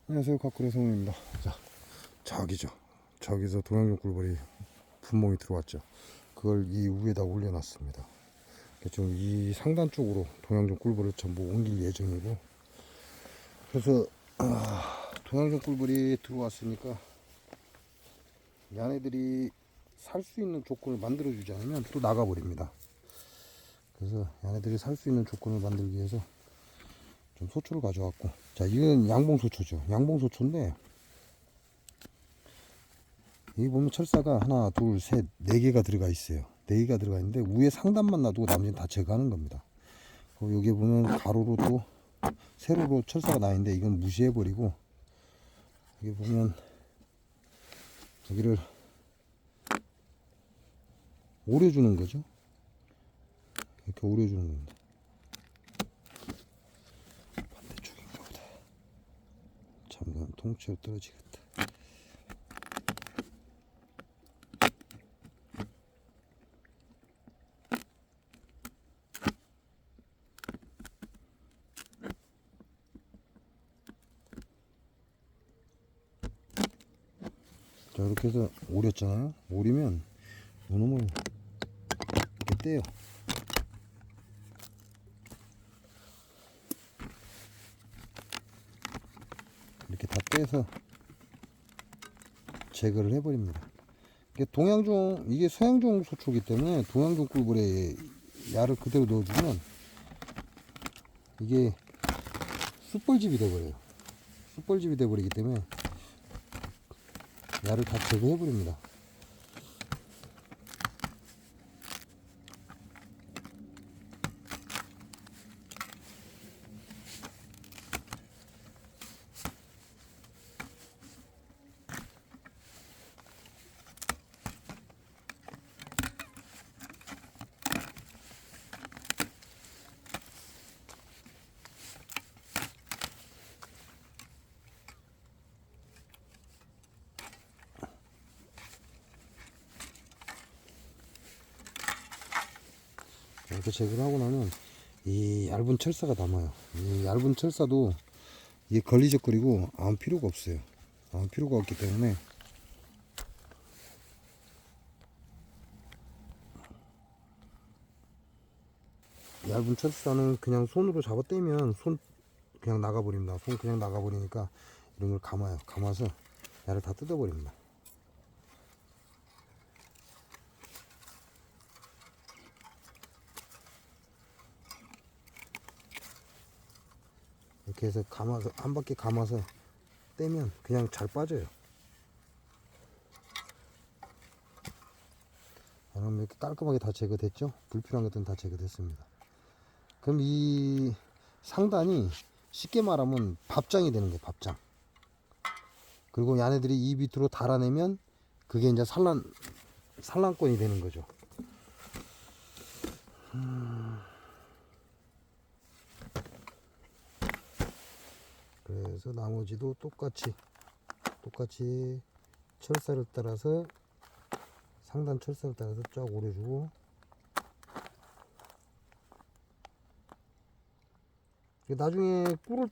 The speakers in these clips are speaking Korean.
안녕하세요, 가꾸레 성우입니다. 자, 저기죠. 저기서 동양종 꿀벌이 분몽이 들어왔죠. 그걸 이 위에다 올려놨습니다. 지금 이 상단 쪽으로 동양종 꿀벌을 전부 옮길 예정이고, 그래서 동양종 꿀벌이 들어왔으니까 얘네들이 살 수 있는 조건을 만들어주지 않으면 또 나가버립니다. 그래서 얘네들이 살 수 있는 조건을 만들기 위해서 좀 소초를 가져왔고, 자, 이건 양봉소초죠. 양봉소초인데 여기 보면 철사가 하나, 둘, 셋, 네 개가 들어가 있어요. 네 개가 들어가 있는데 위에 상단만 놔두고 나머지는 다 제거하는 겁니다. 그리고 여기 보면 가로로 또 세로로 철사가 나 있는데 이건 무시해 버리고, 여기 보면 여기를 오려주는 거죠. 이렇게 오려주는 겁니다. 반대쪽인가 보다. 잠깐 통째로 떨어지겠다. 자, 이렇게 해서 오렸잖아요. 오리면 이놈을 이렇게 떼요. 이렇게 다 떼서 제거를 해버립니다. 이게 동양종, 이게 서양종 소초기 때문에 동양종 꿀벌에 야를 그대로 넣어주면 이게 숯벌집이 돼버려요. 숯벌집이 돼버리기 때문에 야를 다 제거해버립니다. 이렇게 제거를 하고 나면 이 얇은 철사가 남아요. 이 얇은 철사도 이게 걸리적거리고 아무 필요가 없어요. 아무 필요가 없기 때문에 얇은 철사는 그냥 손으로 잡아 떼면 손 그냥 나가버립니다. 손 그냥 나가버리니까 이런 걸 감아요. 감아서 야를 다 뜯어버립니다. 이렇게 해서 감아서 한 바퀴 감아서 떼면 그냥 잘 빠져요. 그럼 이렇게 깔끔하게 다 제거됐죠? 불필요한 것들은 다 제거됐습니다. 그럼 이 상단이 쉽게 말하면 밥장이 되는 거예요. 밥장. 그리고 얘네들이 이 밑으로 달아내면 그게 이제 산란권이 되는 거죠. 그래서 나머지도 똑같이 철사를 따라서 상단 철사를 따라서 쫙 오려주고, 나중에 꿀을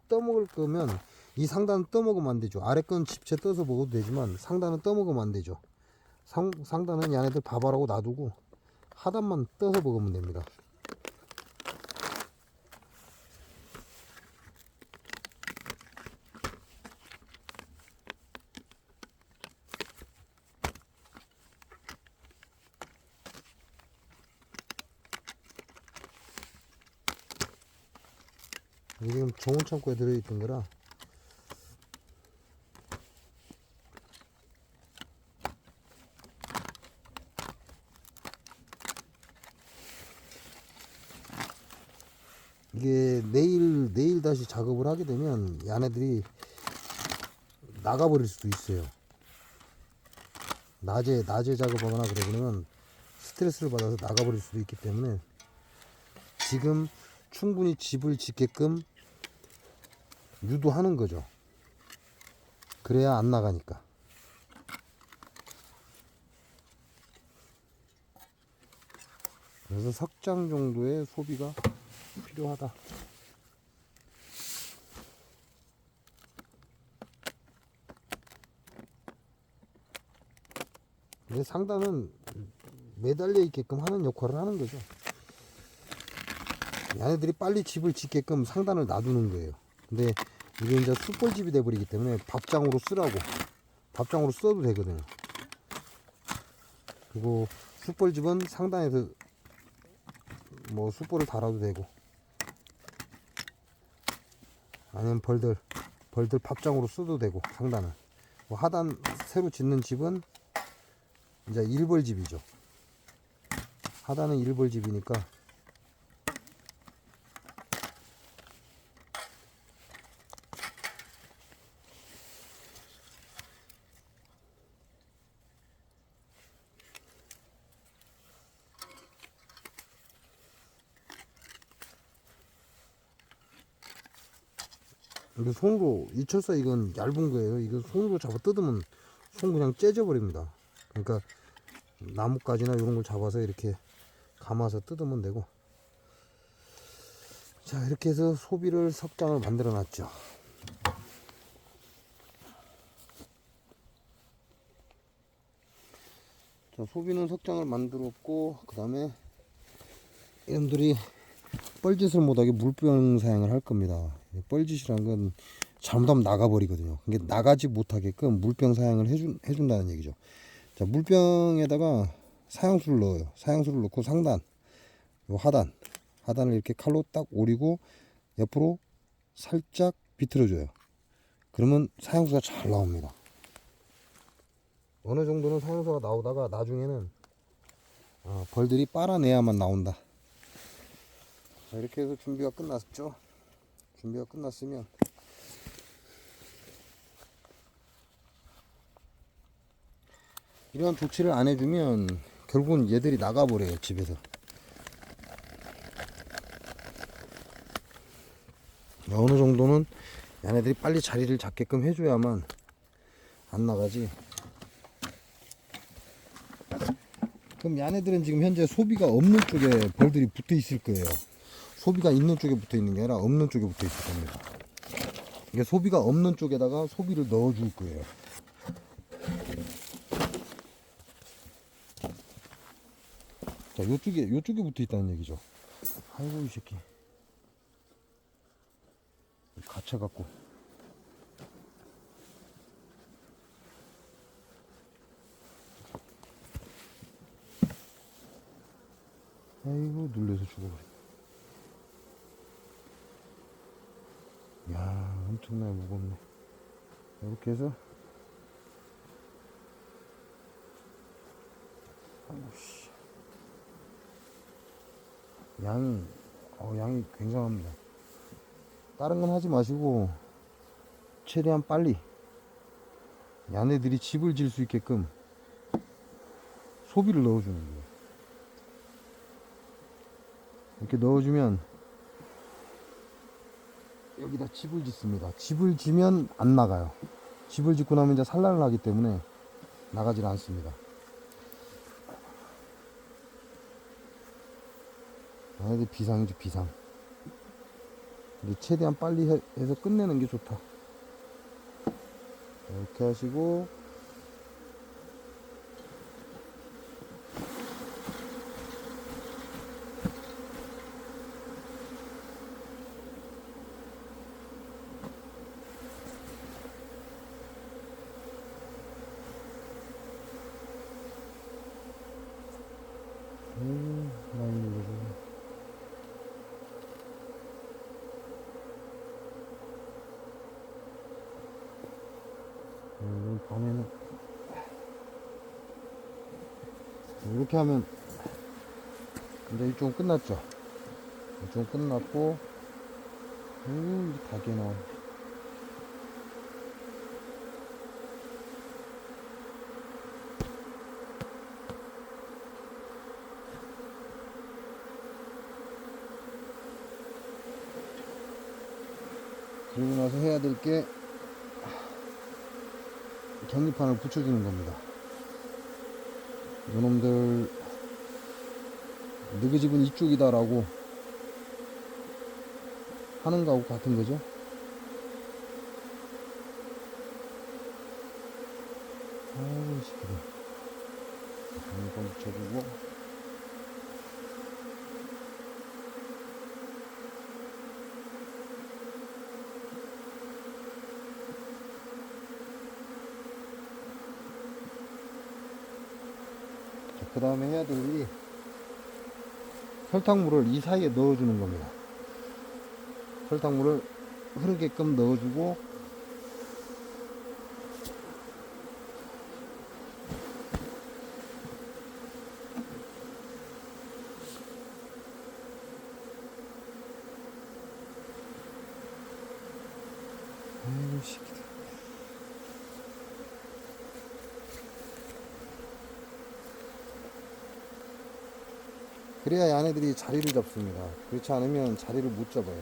떠먹을 거면 이 상단은 떠먹으면 안 되죠. 아래 건 집체 떠서 먹어도 되지만 상단은 떠먹으면 안 되죠. 상단은 얘네들 밥하라고 놔두고 하단만 떠서 먹으면 됩니다. 이게 지금 정원 창고에 들어있던 거라 이게 내일 다시 작업을 하게 되면 얘네들이 나가버릴 수도 있어요. 낮에 작업하거나 그러면 스트레스를 받아서 나가버릴 수도 있기 때문에 지금 충분히 집을 짓게끔 유도하는 거죠. 그래야 안 나가니까. 그래서 석장 정도의 소비가 필요하다. 근데 상단은 매달려 있게끔 하는 역할을 하는 거죠. 얘네들이 빨리 집을 짓게끔 상단을 놔두는 거예요. 근데 이게 이제 숯벌집이 돼버리기 때문에 밥장으로 쓰라고, 밥장으로 써도 되거든요. 그리고 숯벌집은 상단에서 뭐 숯불을 달아도 되고, 아니면 벌들 밥장으로 써도 되고, 상단은 뭐 하단 새로 짓는 집은 이제 일벌집이죠. 하단은 일벌집이니까 이거 손으로 이철사 이건 얇은 거예요. 이거 손으로 잡아 뜯으면 손 그냥 째져 버립니다. 그러니까 나뭇가지나 이런 걸 잡아서 이렇게 감아서 뜯으면 되고. 자, 이렇게 해서 소비를 석장을 만들어 놨죠. 자, 소비는 석장을 만들었고, 그 다음에 이놈들이 뻘짓을 못하게 물병 사용을 할 겁니다. 뻘짓이란 건 잘못하면 나가버리거든요. 이게 나가지 못하게끔 물병 사용을 해준다는 얘기죠. 자, 물병에다가 사형수를 넣어요. 사형수를 넣고 상단, 요 하단을 이렇게 칼로 딱 오리고 옆으로 살짝 비틀어줘요. 그러면 사형수가 잘 나옵니다. 어느 정도는 사형수가 나오다가 나중에는 벌들이 빨아내야만 나온다. 자, 이렇게 해서 준비가 끝났죠. 준비가 끝났으면 이러한 조치를 안 해주면 결국은 얘들이 나가버려요, 집에서. 어느 정도는 얘네들이 빨리 자리를 잡게끔 해줘야만 안 나가지. 그럼 얘네들은 지금 현재 소비가 없는 쪽에 벌들이 붙어 있을 거예요. 소비가 있는 쪽에 붙어 있는 게 아니라 없는 쪽에 붙어 있을 겁니다. 이게 소비가 없는 쪽에다가 소비를 넣어 줄 거예요. 자, 요쪽에 붙어 있다는 얘기죠. 아이고, 이 새끼. 갇혀갖고. 아이고, 눌려서 죽어버려. 야, 엄청나게 무겁네. 이렇게 해서. 아이고, 씨. 양이 굉장합니다. 다른 건 하지 마시고, 최대한 빨리 얘네들이 집을 질 수 있게끔 소비를 넣어주는 거예요. 이렇게 넣어주면 여기다 집을 짓습니다. 집을 지면 안 나가요. 집을 짓고 나면 이제 산란을 하기 때문에 나가질 않습니다. 얘네들 비상이지, 비상. 근데 최대한 빨리 해서 끝내는 게 좋다. 이렇게 하시고, 많이 눌러주고. 밤에는 이렇게 하면 이제 이쪽은 끝났죠. 이쪽은 끝났고, 이게 닭이 나와. 그리고 나서 해야 될 게 격리판을 붙여주는 겁니다. 요놈들 너희 집은 이쪽이다라고 하는 거하고 같은 거죠. 아우, 시끄러. 한번 붙여주고, 그 다음에 해야 될 일이 설탕물을 이 사이에 넣어주는 겁니다. 설탕물을 흐르게끔 넣어주고, 아이고 시키다. 그래야 얘네들이 자리를 잡습니다. 그렇지 않으면 자리를 못 잡아요.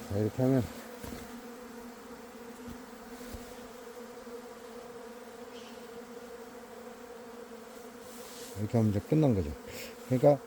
자, 이렇게 하면 이제 끝난 거죠. 그러니까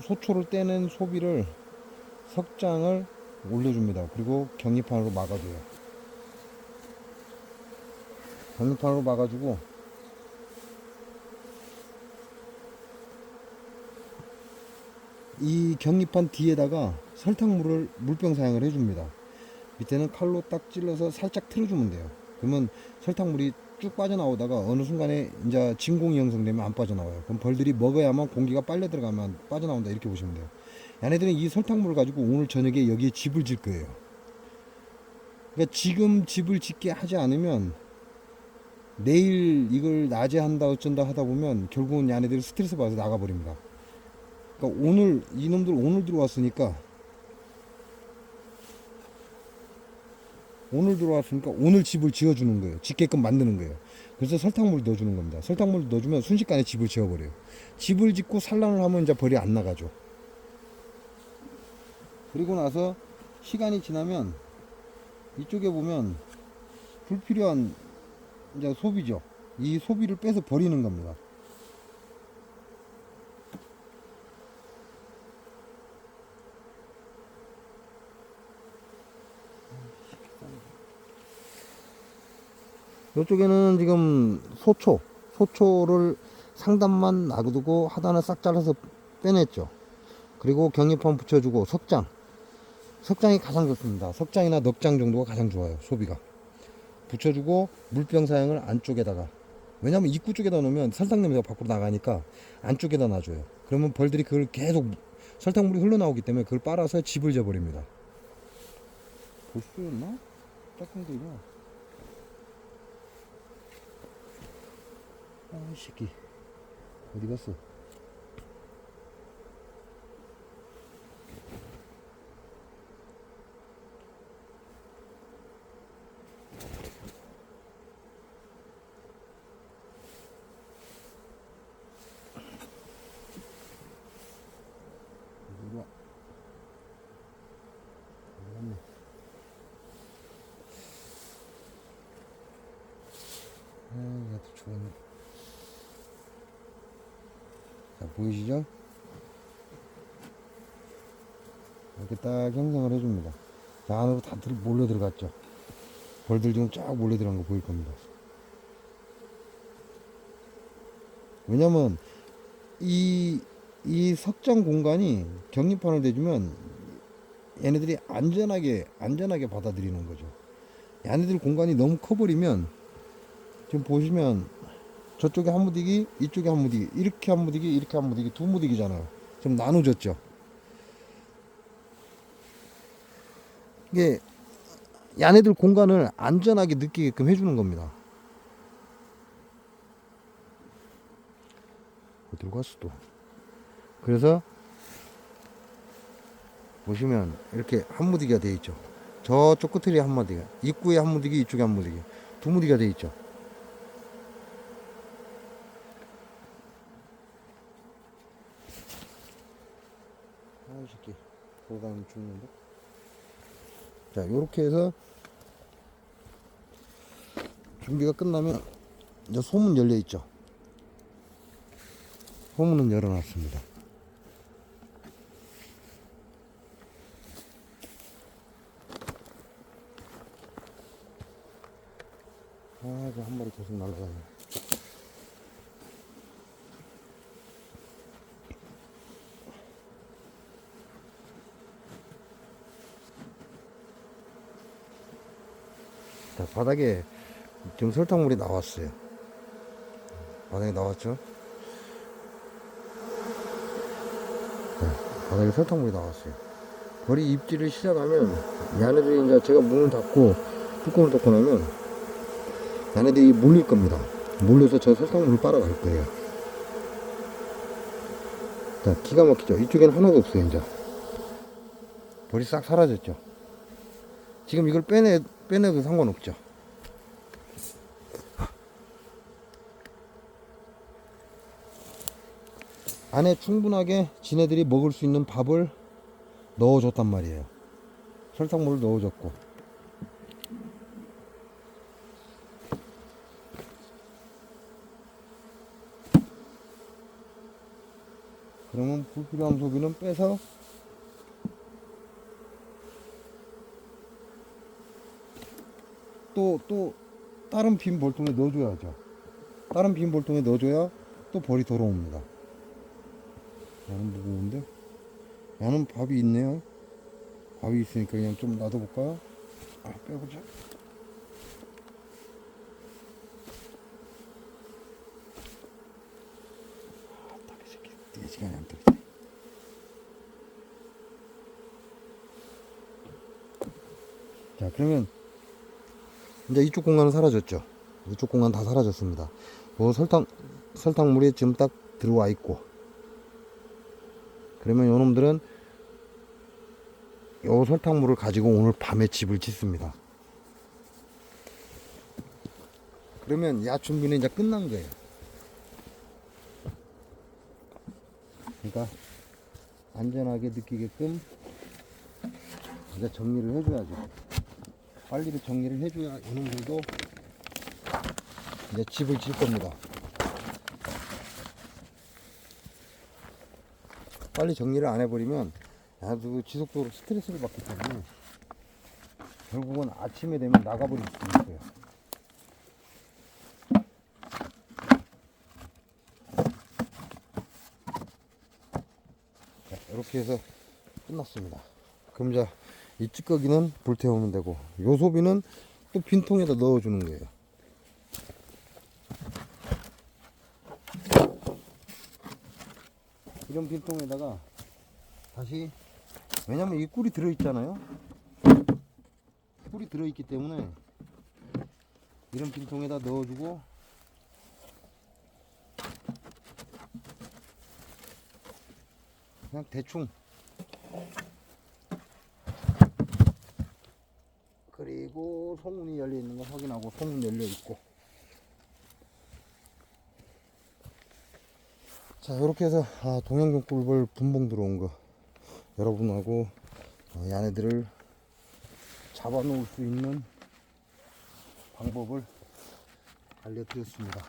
소초를 떼는 소비를 석장을 올려줍니다. 그리고 경리판으로 막아줘요. 경리판으로 막아주고, 이 경리판 뒤에다가 설탕물을 물병 사용을 해줍니다. 밑에는 칼로 딱 찔러서 살짝 틀어주면 돼요. 그러면 설탕물이 쭉 빠져나오다가 어느 순간에 이제 진공이 형성되면 안 빠져나와요. 그럼 벌들이 먹어야만 공기가 빨려 들어가면 빠져나온다, 이렇게 보시면 돼요. 얘네들은 이 설탕물을 가지고 오늘 저녁에 여기에 집을 질 거예요. 그러니까 지금 집을 짓게 하지 않으면 내일 이걸 낮에 한다 어쩐다 하다 보면 결국은 얘네들이 스트레스 받아서 나가버립니다. 그러니까 오늘 이놈들 오늘 들어왔으니까 오늘 집을 지어주는 거예요. 짓게끔 만드는 거예요. 그래서 설탕물을 넣어주는 겁니다. 설탕물을 넣어주면 순식간에 집을 지어버려요. 집을 짓고 산란을 하면 이제 벌이 안 나가죠. 그리고 나서 시간이 지나면 이쪽에 보면 불필요한 이제 소비죠. 이 소비를 빼서 버리는 겁니다. 이쪽에는 지금 소초를 상단만 놔두고 하단을 싹 잘라서 빼냈죠. 그리고 경리판 붙여주고 석장이 가장 좋습니다. 석장이나 넉장 정도가 가장 좋아요. 소비가 붙여주고, 물병 사용을 안쪽에다가, 왜냐면 입구 쪽에다 놓으면 설탕 냄새가 밖으로 나가니까 안쪽에다 놔줘요. 그러면 벌들이 그걸 계속 설탕물이 흘러나오기 때문에 그걸 빨아서 집을 져버립니다. 보스였나? 짝꿍들이가. 아, 이 새끼 어디 갔어? 이리 와. 자, 보이시죠? 이렇게 딱 형성을 해줍니다. 자, 안으로 다 몰려 들어갔죠. 벌들 지금 쫙 몰려 들어간 거 보일 겁니다. 왜냐면 이 석장 공간이 격리판을 대주면 얘네들이 안전하게 받아들이는 거죠. 얘네들 공간이 너무 커버리면 지금 보시면 저쪽에 한 무디기, 이쪽에 한 무디기, 이렇게 한 무디기, 이렇게 한 무디기, 두 무디기잖아요. 지금 나눠졌죠. 이게 얘네들 공간을 안전하게 느끼게끔 해주는 겁니다. 어디로 갔어 또? 그래서 보시면 이렇게 한 무디기가 되어 있죠. 저쪽 끝에 한 무디기, 입구에 한 무디기, 이쪽에 한 무디기, 두 무디기가 되어 있죠. 이 새끼 돌아다니면 죽는데. 자, 요렇게 해서 준비가 끝나면 이제 소문 열려 있죠. 소문은 열어놨습니다. 아, 이거 한 마리 계속 날아가네. 자, 바닥에 지금 설탕물이 나왔어요. 바닥에 나왔죠? 자, 바닥에 설탕물이 나왔어요. 거리 입질을 시작하면 얘네들이 이제 제가 문을 닫고 뚜껑을 닫고 나면 얘네들이 몰릴 겁니다. 몰려서 저 설탕물을 빨아갈 거예요. 자, 기가 막히죠? 이쪽에는 하나도 없어요. 이제 벌이 싹 사라졌죠. 지금 이걸 빼내도 상관없죠. 안에 충분하게 지네들이 먹을 수 있는 밥을 넣어줬단 말이에요. 설탕물을 넣어줬고. 그러면 불필요한 소비는 빼서 또 다른 빈 볼통에 넣어줘야죠. 다른 빈 볼통에 넣어줘야 또 벌이 돌아옵니다. 얘는 무거운데? 얘는 밥이 있네요. 밥이 있으니까 그냥 좀 놔둬볼까요? 아, 빼보자. 딱 이 새끼 네 시간이 안 떨어지네. 자, 그러면 이제 이쪽 공간은 사라졌죠. 이쪽 공간 다 사라졌습니다. 설탕물이 지금 딱 들어와 있고, 그러면 요놈들은 요 설탕물을 가지고 오늘 밤에 집을 짓습니다. 그러면 야 준비는 이제 끝난 거예요. 그러니까 안전하게 느끼게끔 이제 정리를 해줘야죠. 빨리 정리를 해줘야 이놈들도 이제 집을 질 겁니다. 빨리 정리를 안 해버리면 아주 지속적으로 스트레스를 받기 때문에 결국은 아침에 되면 나가버릴 수 있어요. 자, 이렇게 해서 끝났습니다. 그럼 이제 이 찌꺼기는 불태우면 되고, 요 소비는 또 빈통에다 넣어주는 거예요. 이런 빈통에다가 다시, 왜냐면 이 꿀이 들어있잖아요. 꿀이 들어있기 때문에 이런 빈통에다 넣어주고, 그냥 대충, 그리고 소문이 열려 있는 거 확인하고, 소문 열려 있고. 자, 이렇게 해서 동양종 꿀벌 분봉 들어온 거 여러분하고 얘네들을 잡아놓을 수 있는 방법을 알려드렸습니다.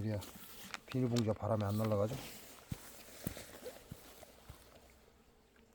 그래야 비닐봉지가 바람에 안 날아가죠.